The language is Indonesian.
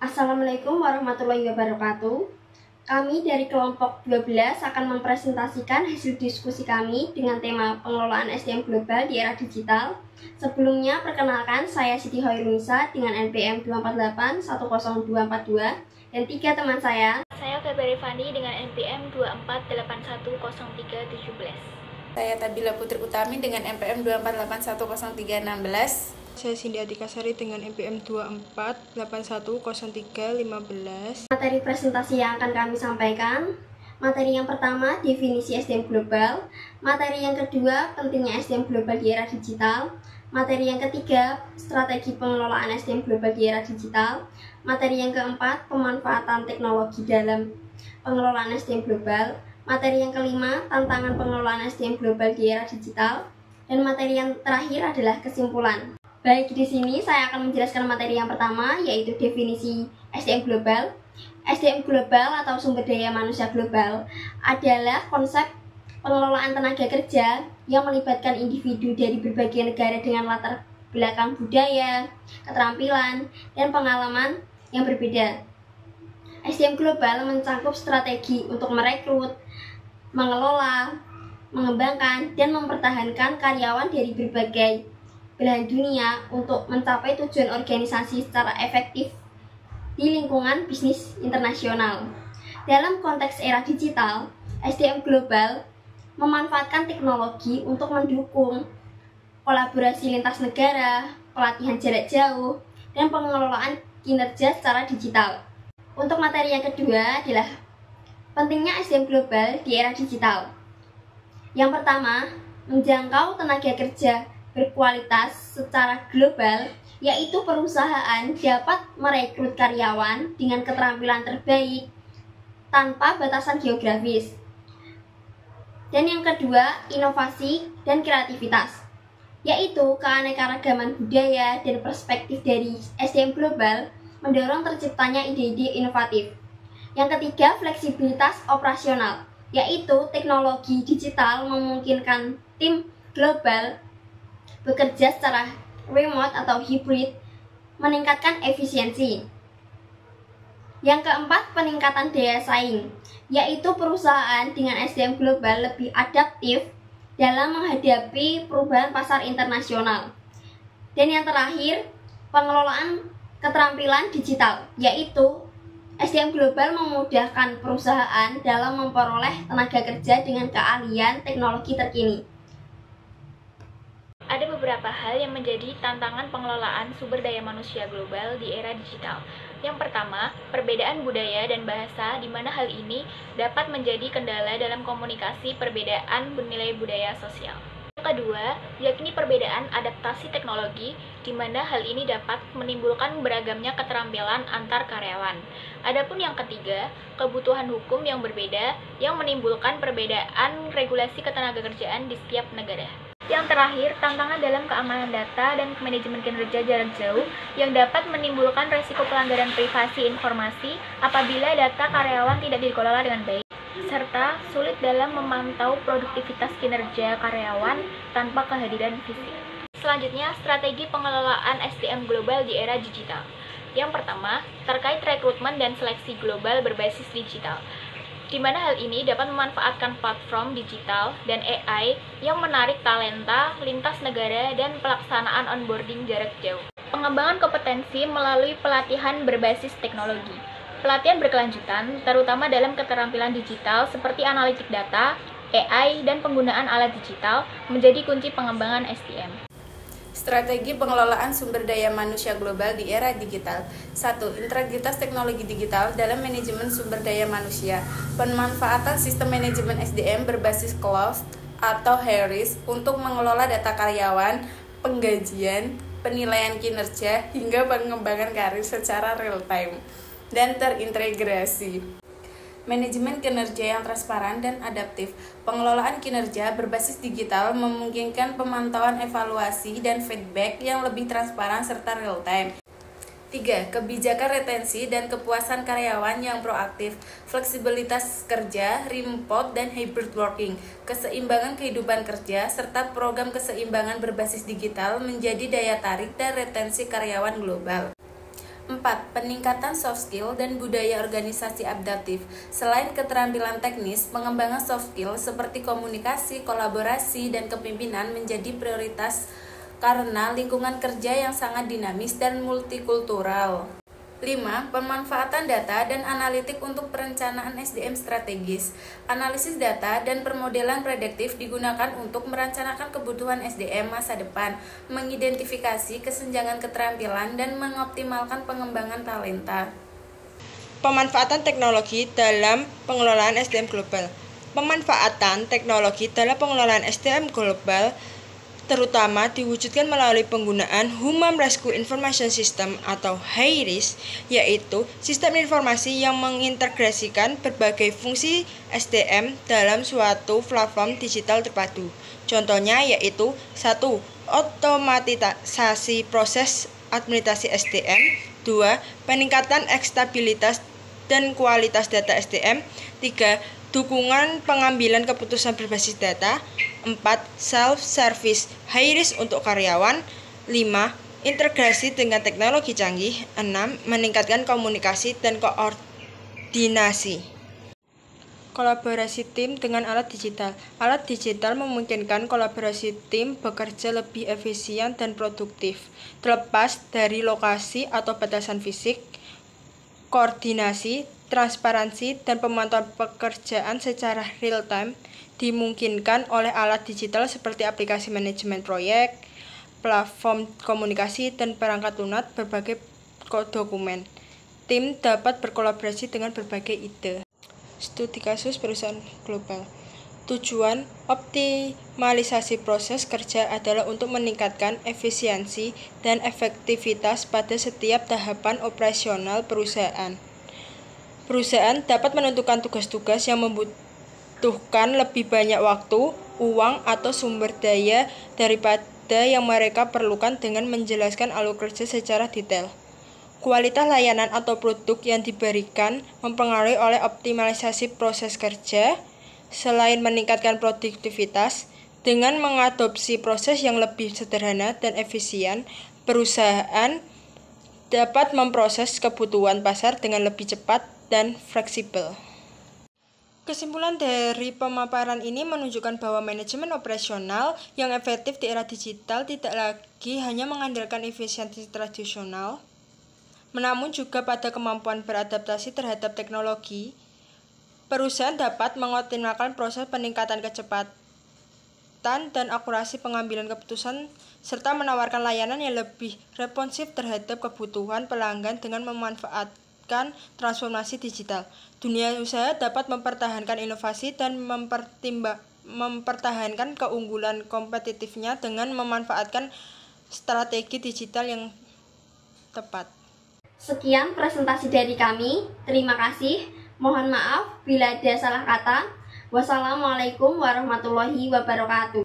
Assalamualaikum warahmatullahi wabarakatuh. Kami dari kelompok 12 akan mempresentasikan hasil diskusi kami dengan tema pengelolaan SDM global di era digital. Sebelumnya, perkenalkan saya Siti Hoirunisa dengan NPM 248-10242 dan 3 teman saya. Saya Febri Fandi dengan NPM 24810317. Saya Tabila Putri Utami dengan NPM 248810316. Saya Cindy Adikasari dengan NPM 24810315. Materi presentasi yang akan kami sampaikan. Materi yang pertama, definisi SDM global. Materi yang kedua, pentingnya SDM global di era digital. Materi yang ketiga, strategi pengelolaan SDM global di era digital. Materi yang keempat, pemanfaatan teknologi dalam pengelolaan SDM global. Materi yang kelima, tantangan pengelolaan SDM global di era digital. Dan materi yang terakhir adalah kesimpulan. Baik, di sini saya akan menjelaskan materi yang pertama, yaitu definisi SDM global. SDM global atau sumber daya manusia global adalah konsep pengelolaan tenaga kerja yang melibatkan individu dari berbagai negara dengan latar belakang budaya, keterampilan, dan pengalaman yang berbeda. SDM global mencakup strategi untuk merekrut, mengelola, mengembangkan, dan mempertahankan karyawan dari berbagai belahan dunia untuk mencapai tujuan organisasi secara efektif di lingkungan bisnis internasional. Dalam konteks era digital, SDM global memanfaatkan teknologi untuk mendukung kolaborasi lintas negara, pelatihan jarak jauh, dan pengelolaan kinerja secara digital. Untuk materi yang kedua adalah pentingnya SDM global di era digital. Yang pertama, menjangkau tenaga kerja berkualitas secara global, yaitu perusahaan dapat merekrut karyawan dengan keterampilan terbaik tanpa batasan geografis. Dan yang kedua, inovasi dan kreativitas, yaitu keanekaragaman budaya dan perspektif dari SDM global mendorong terciptanya ide-ide inovatif. Yang ketiga, fleksibilitas operasional, yaitu teknologi digital memungkinkan tim global bekerja secara remote atau hybrid, meningkatkan efisiensi. Yang keempat, peningkatan daya saing, yaitu perusahaan dengan SDM global lebih adaptif dalam menghadapi perubahan pasar internasional. Dan yang terakhir, pengelolaan keterampilan digital, yaitu SDM global memudahkan perusahaan dalam memperoleh tenaga kerja dengan keahlian teknologi terkini. Ada beberapa hal yang menjadi tantangan pengelolaan sumber daya manusia global di era digital. Yang pertama, perbedaan budaya dan bahasa, di mana hal ini dapat menjadi kendala dalam komunikasi perbedaan bernilai budaya sosial. Yang kedua, yakni perbedaan adaptasi teknologi, di mana hal ini dapat menimbulkan beragamnya keterampilan antar karyawan. Adapun yang ketiga, kebutuhan hukum yang berbeda yang menimbulkan perbedaan regulasi ketenagakerjaan di setiap negara. Yang terakhir, tantangan dalam keamanan data dan manajemen kinerja jarak jauh yang dapat menimbulkan resiko pelanggaran privasi informasi apabila data karyawan tidak dikelola dengan baik, serta sulit dalam memantau produktivitas kinerja karyawan tanpa kehadiran fisik. Selanjutnya, strategi pengelolaan SDM global di era digital. Yang pertama, terkait rekrutmen dan seleksi global berbasis digital, di mana hal ini dapat memanfaatkan platform digital dan AI yang menarik talenta lintas negara dan pelaksanaan onboarding jarak jauh. Pengembangan kompetensi melalui pelatihan berbasis teknologi. Pelatihan berkelanjutan, terutama dalam keterampilan digital seperti analitik data, AI, dan penggunaan alat digital, menjadi kunci pengembangan SDM. Strategi pengelolaan sumber daya manusia global di era digital. 1. Integritas teknologi digital dalam manajemen sumber daya manusia. Pemanfaatan sistem manajemen SDM berbasis cloud atau high-risk untuk mengelola data karyawan, penggajian, penilaian kinerja, hingga pengembangan karir secara real-time dan terintegrasi. Manajemen kinerja yang transparan dan adaptif. Pengelolaan kinerja berbasis digital memungkinkan pemantauan evaluasi dan feedback yang lebih transparan serta real-time. 3. Kebijakan retensi dan kepuasan karyawan yang proaktif. Fleksibilitas kerja, remote dan hybrid working. Keseimbangan kehidupan kerja, serta program keseimbangan berbasis digital menjadi daya tarik dan retensi karyawan global. 4. Peningkatan soft skill dan budaya organisasi adaptif. Selain keterampilan teknis, pengembangan soft skill seperti komunikasi, kolaborasi, dan kepemimpinan menjadi prioritas karena lingkungan kerja yang sangat dinamis dan multikultural. 5. Pemanfaatan data dan analitik untuk perencanaan SDM strategis. Analisis data dan permodelan prediktif digunakan untuk merencanakan kebutuhan SDM masa depan, mengidentifikasi kesenjangan keterampilan, dan mengoptimalkan pengembangan talenta. Pemanfaatan teknologi dalam pengelolaan SDM global. Pemanfaatan teknologi dalam pengelolaan SDM global terutama diwujudkan melalui penggunaan Human Rescue Information System atau HIRIS, yaitu sistem informasi yang mengintegrasikan berbagai fungsi SDM dalam suatu platform digital terpadu. Contohnya yaitu 1. Otomatisasi proses administrasi SDM. 2. Peningkatan stabilitas dan kualitas data SDM. 3. Dukungan pengambilan keputusan berbasis data. 4. Self-service HIRIS untuk karyawan. 5. Integrasi dengan teknologi canggih. 6. Meningkatkan komunikasi dan koordinasi. Kolaborasi tim dengan alat digital. Alat digital memungkinkan kolaborasi tim bekerja lebih efisien dan produktif, terlepas dari lokasi atau batasan fisik. Koordinasi, transparansi, dan pemantauan pekerjaan secara real-time dimungkinkan oleh alat digital seperti aplikasi manajemen proyek, platform komunikasi, dan perangkat lunak berbagai dokumen. Tim dapat berkolaborasi dengan berbagai ide. Studi kasus perusahaan global. Tujuan optimalisasi proses kerja adalah untuk meningkatkan efisiensi dan efektivitas pada setiap tahapan operasional perusahaan. Perusahaan dapat menentukan tugas-tugas yang membutuhkan lebih banyak waktu, uang, atau sumber daya daripada yang mereka perlukan dengan menjelaskan alur kerja secara detail. Kualitas layanan atau produk yang diberikan mempengaruhi oleh optimalisasi proses kerja. Selain meningkatkan produktivitas, dengan mengadopsi proses yang lebih sederhana dan efisien, perusahaan dapat memproses kebutuhan pasar dengan lebih cepat dan fleksibel. Kesimpulan dari pemaparan ini menunjukkan bahwa manajemen operasional yang efektif di era digital tidak lagi hanya mengandalkan efisiensi tradisional, namun juga pada kemampuan beradaptasi terhadap teknologi. Perusahaan dapat mengoptimalkan proses peningkatan kecepatan dan akurasi pengambilan keputusan serta menawarkan layanan yang lebih responsif terhadap kebutuhan pelanggan dengan memanfaatkan transformasi digital. Dunia usaha dapat mempertahankan inovasi dan mempertahankan keunggulan kompetitifnya dengan memanfaatkan strategi digital yang tepat. Sekian presentasi dari kami. Terima kasih. Mohon maaf bila ada salah kata. Wassalamualaikum warahmatullahi wabarakatuh.